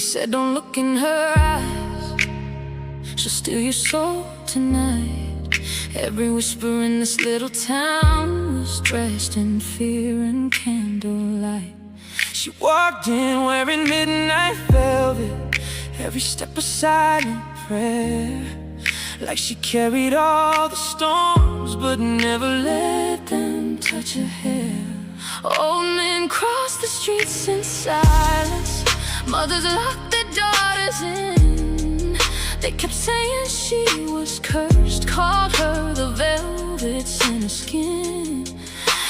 said don't look in her eyes, she'll steal your soul tonight. Every whisper in this little town was dressed in fear and candlelight. She walked in wearing midnight velvet, every step a silent prayer, like she carried all the storms but never let them touch her hair. Old men crossed the streets in silence, mothers locked their daughters in. They kept saying she was cursed, called her the velvet in her skin.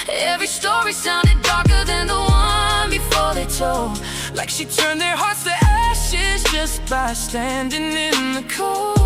Every story sounded darker than the one before they told, like she turned their hearts to ashes just by standing in the cold.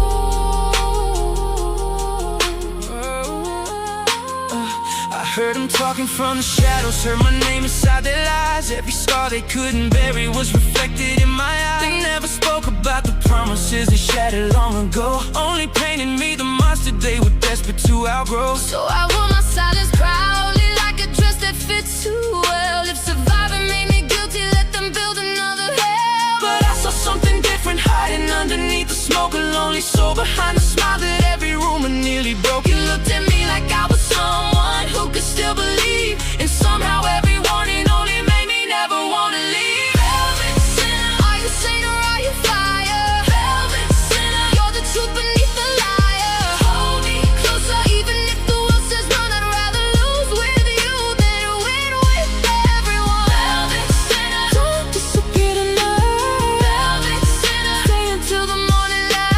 I heard them talking from the shadows, heard my name inside their lies. Every scar they couldn't bury was reflected in my eyes. They never spoke about the promises they shattered long ago, only painted me the monster they were desperate to outgrow. So I wore my silence proudly like a dress that fits too well. If surviving made me guilty, let them build another hell. But I saw something different hiding underneath the smoke, a lonely soul behind a smile that every rumor nearly broke. You looked at me like I was someone who could still believe, and somehow every warning only made me never wanna leave. Velvet sinner, are you saint or are you fire? Velvet sinner, you're the truth beneath the liar. Hold me closer even if the world says run. I'd rather lose with you than win with everyone. Velvet sinner, don't disappear tonight. Velvet sinner, stay until the morning light.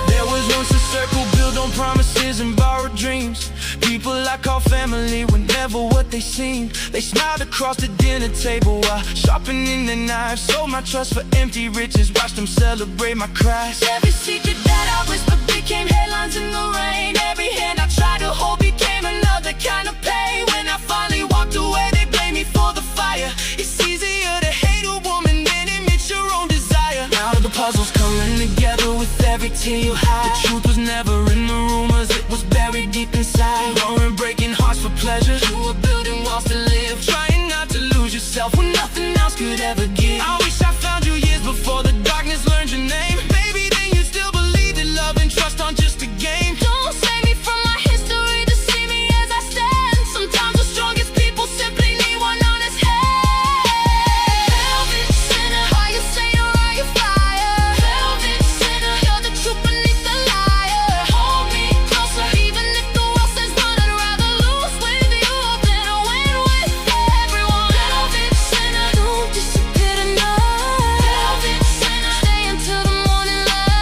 There was once a circle built on promises and borrowed dreams. People I call family were never what they seemed. They smiled across the dinner table while sharpening their knives. Sold my trust for empty riches, watched them celebrate my cries. Every secret that I whispered became headlines in the rain. Every hand I tried to hold became another kind of pain. When I finally walked away, they blamed me for the fire. It's easier to hate a woman than admit your own desire. Now the puzzle's coming together with every tear you hide. The truth was never in the rumors, it was buried deep inside. Roaring, breaking hearts for pleasure, you were building walls to live, trying not to lose yourself when nothing else could ever give. I wish I found you years before the darkness learned your name. Maybe then you still believe that love and trust aren't just a game. Don't save me from my history, just see me as I stand. Sometimes the strongest people simply need one honest hand. Velvet sinner, are you saint or are you fire? Velvet sinner, you're the truth beneath the liar. Hold me closer even if the world says run. I'd rather lose with you than win with everyone. Velvet sinner, don't disappear tonight. Velvet sinner, stay until the morning light.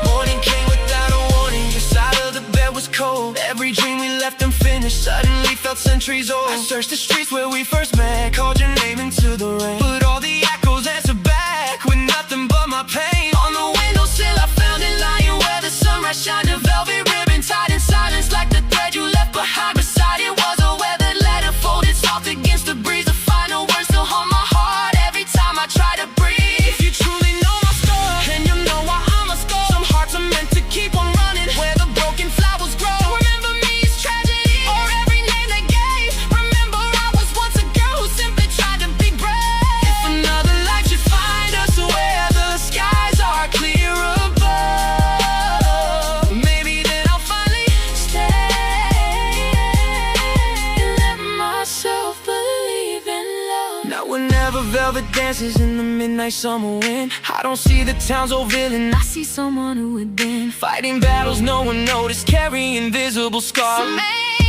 Morning came without a warning, your side of the bed was cold. Every dream we left unfinished suddenly felt centuries old. I searched the streets where we first met, called your name into the rain, but all the echoes answered back with nothing but my pain. On the windowsill I found it lying where the sunrise shined, a velvet ribbon tied in silence like the thread you left behind. Beside it was a weathered letter folded soft against the breeze. The final words still haunt my heart every time I try to breathe. If you truly know my story, then you know why I must go. Some hearts are meant to keep on running where the broken flowers grow. Remember me as tragedy or every name they gave. Remember I was once a girl who simply tried to be brave. If another life should find us where the skies are clear above, maybe then I'll finally stay and let myself believe in love. Now whenever velvet dances in the midnight summer wind, I don't see the town's old villain, I see someone who had been fighting battles no one noticed, carrying invisible scars. Some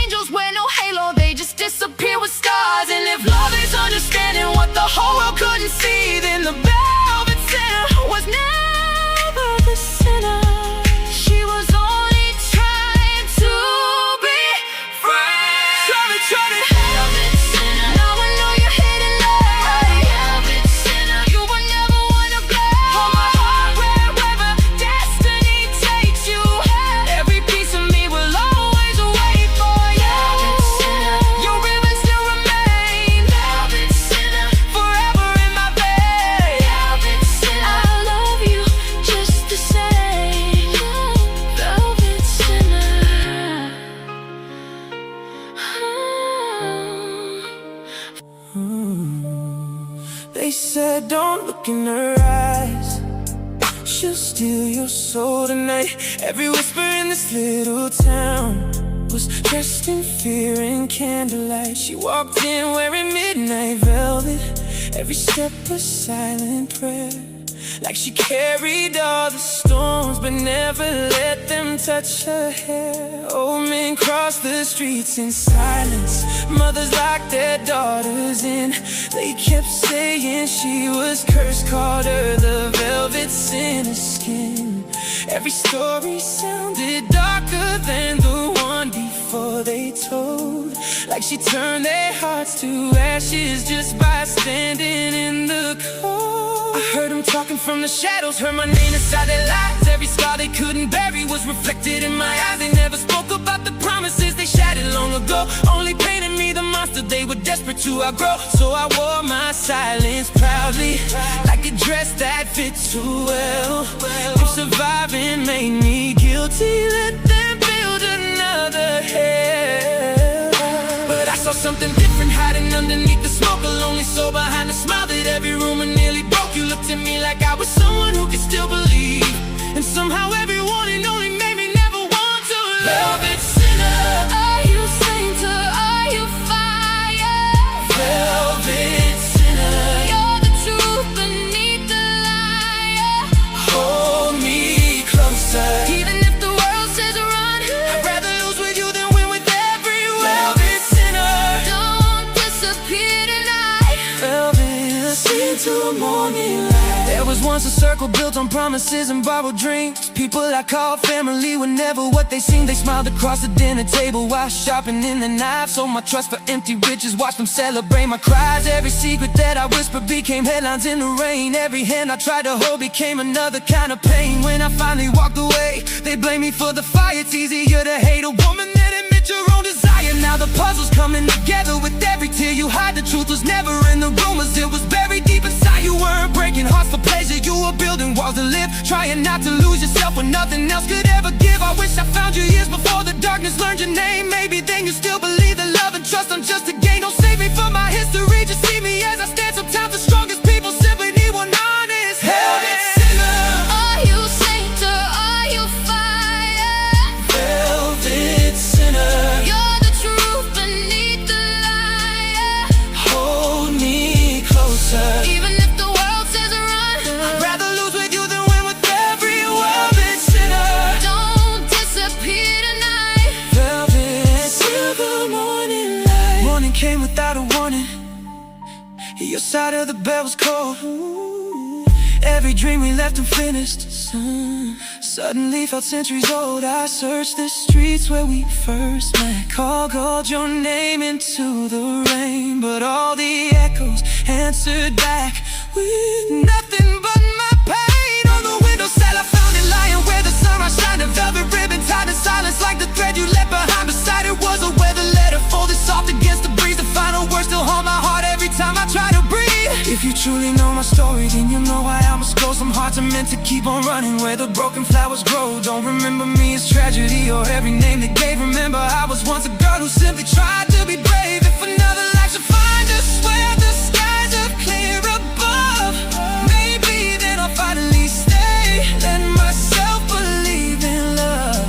angels wear no halo, they just disappear with stars. And if love is understanding what the whole world couldn't see, then the velvet sinner was never the sinner. She was only trying to be free. Velvet sinner, now I know you're hidden there. Velvet sinner, you were never one to play. Hold my heart wherever destiny takes you. Every piece of me will always wait for you. Velvet sinner, your ribbon still They said don't look in her eyes, she'll steal your soul tonight. Every whisper in this little town was dressed in fear and candlelight. She walked in wearing midnight velvet, every step a silent prayer, like she carried all the storms but never let them touch her hair. Old men crossed the streets in silence, mothers locked their daughters in. They kept saying she was cursed, called her the velvet sinner's skin. Every story sounded darker than the one before they told, like she turned their hearts to ashes just by standing in the cold. I heard them talking from the shadows, heard my name inside their lives. Every scar they couldn't bury was reflected in my eyes. They never spoke about the promises they shattered long ago, only painted me the monster they were desperate to outgrow. So I wore my silence proudly, like a dress that fit too well. If surviving made me guilty, let them build another hell. But I saw something different hiding underneath the smoke, a lonely soul behind a smile that every rumor nearly broke. You looked at me like I was someone who could still believe, and somehow every warning only made me never want to love. Velvet sinner, are you saint or are you fire? Velvet sinner, you're the truth beneath the lie. Hold me closer, even if the world says run. I'd rather lose with you than win with everyone. Velvet sinner, don't disappear tonight. Velvet, sing till morning light. There was once a circle built on promises and borrowed dreams. People I called family were never what they seemed. They smiled across the dinner table while sharpening the knife. Sold my trust for empty riches, watched them celebrate my cries. Every secret that I whispered became headlines in the rain. Every hand I tried to hold became another kind of pain. When I finally walked away, they blame me for the fire. It's easier to hate a woman than admit your own desire. Now the puzzle's coming together with every tear you hide. The truth was never in the rumors, it was buried deep inside. You weren't breaking hearts for pleasure, you were building walls to live, trying not to lose yourself when nothing else could ever give. I wish I found you years before the darkness learned your name. Maybe then you still believe that love and trust I'm just a game. Don't save me from my history, just see me as I stand. Sometimes the strongest people simply need one honest Velvet sinner, are you saint or are you fire? Velvet sinner, you're the truth beneath the lie. Hold me closer, even if the world says run. I'd rather lose with you than win with everyone. Velvet sinner, don't disappear tonight. Velvet, silver morning light. Morning came without a warning, your side of the bed was cold. Every dream we left unfinished suddenly felt centuries old. I searched the streets where we first met, called your name into the rain, but all the echoes answered back with nothing but my pain. On the windowsill I found it lying where the sunrise shined, a velvet ribbon tied in silence like the thread you left behind. Beside it was a weather letter folded soft against the breeze. The final words still haunt my heart every time I try to breathe. If you truly know my story, then you'll know why I must go. Some hearts are meant to keep on running where the broken flowers grow. Don't remember me as tragedy or every name they gave. Remember I was once a girl who simply tried to be brave. If another life should find us where the skies are clear above, maybe then I'll finally stay, let myself believe in love.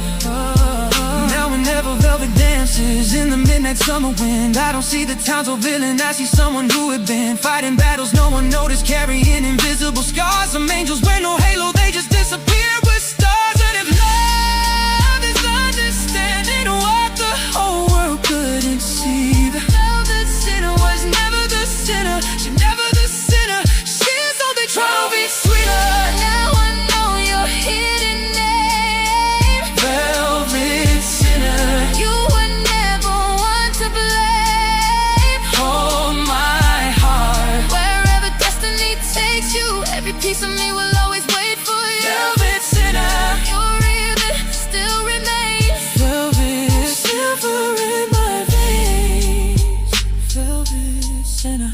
Now whenever velvet dances in the midnight summer wind, I don't see the town so villain, I see someone who had been fighting battles no one noticed, carrying invisible scars. Some angels wear no halo, they just disappear with stars. And if love is understanding what the whole world couldn't see, the velvet sinner was never the sinner, she's never the sinner, she's only trying to be sweeter. Now I know your hidden name, velvet sinner, you were never one to blame. Hold my heart, wherever destiny takes you, every piece of me will always wait for you. Velvet sinner, your ribbon still remains, velvet silver in my veins. Velvet sinner,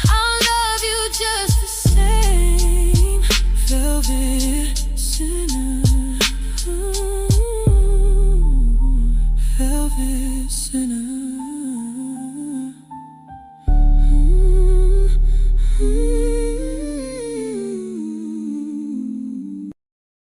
I'll love you just the same. Velvet sinner, velvet sinner.